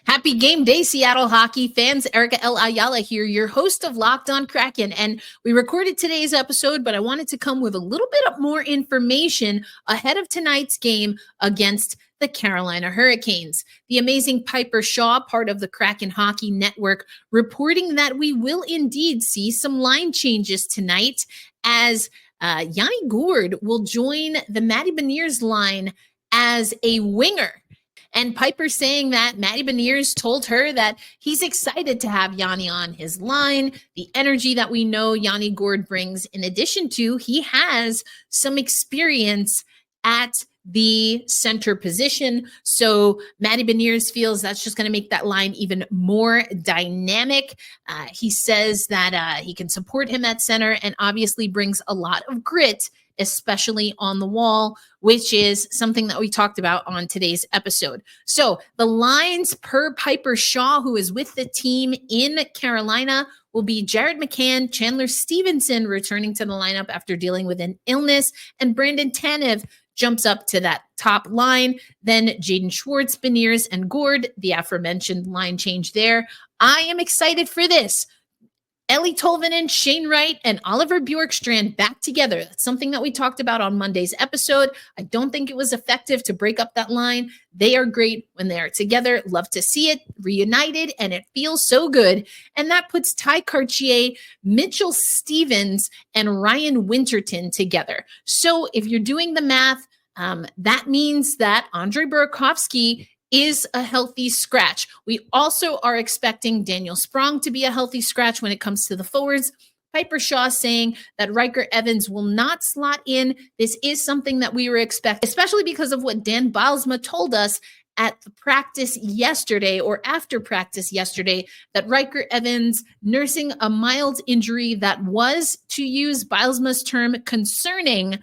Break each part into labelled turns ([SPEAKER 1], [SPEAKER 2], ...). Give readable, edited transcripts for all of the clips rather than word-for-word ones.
[SPEAKER 1] Happy game day, Seattle hockey fans. Erica L. Ayala here, your host of Locked on Kraken. And we recorded today's episode, but I wanted to come with a little bit more information ahead of tonight's game against the Carolina Hurricanes. The amazing Piper Shaw, part of the Kraken Hockey Network, reporting that we will indeed see some line changes tonight as Yanni Gourde will join the Matty Beniers line as a winger. And Piper saying that Matty Beniers told her that he's excited to have Yanni on his line, the energy that we know Yanni Gourde brings. In addition to, he has some experience at the center position. So Matty Beniers feels that's just going to make that line even more dynamic. He says that he can support him at center and obviously brings a lot of grit, especially on the wall, which is something that we talked about on today's episode. So the lines per Piper Shaw, who is with the team in Carolina, will be Jared McCann, Chandler Stephenson returning to the lineup after dealing with an illness, and Brandon Tanev jumps up to that top line. Then Jaden Schwartz, Beniers, and Gourde, the aforementioned line change there. I am excited for this. Ellie Tolvanen, Shane Wright, and Oliver Bjorkstrand back together. That's something that we talked about on Monday's episode. I don't think it was effective to break up that line. They are great when they are together. Love to see it reunited, and it feels so good. And that puts Ty Cartier, Mitchell Stevens, and Ryan Winterton together. So if you're doing the math, that means that Andre Burakovsky is a healthy scratch. We also are expecting Daniel Sprong to be a healthy scratch when it comes to the forwards. Piper Shaw saying that Riker Evans will not slot in. This is something that we were expecting, especially because of what Dan Bylsma told us at the practice yesterday or after practice yesterday, that Riker Evans nursing a mild injury that was, to use Bylsma's term, concerning.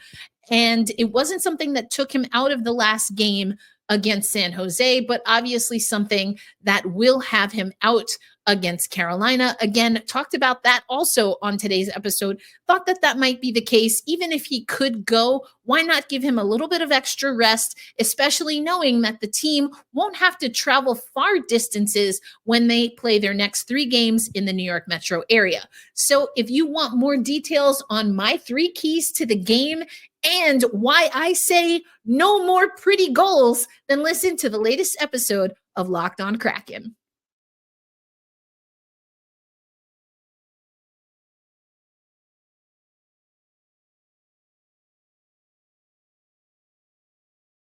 [SPEAKER 1] And it wasn't something that took him out of the last game against San Jose, but obviously something that will have him out against Carolina. Again, talked about that also on today's episode. Thought that that might be the case. Even if he could go, why not give him a little bit of extra rest, especially knowing that the team won't have to travel far distances when they play their next 3 games in the New York metro area. So if you want more details on my 3 keys to the game and why I say no more pretty goals, then listen to the latest episode of Locked on Kraken.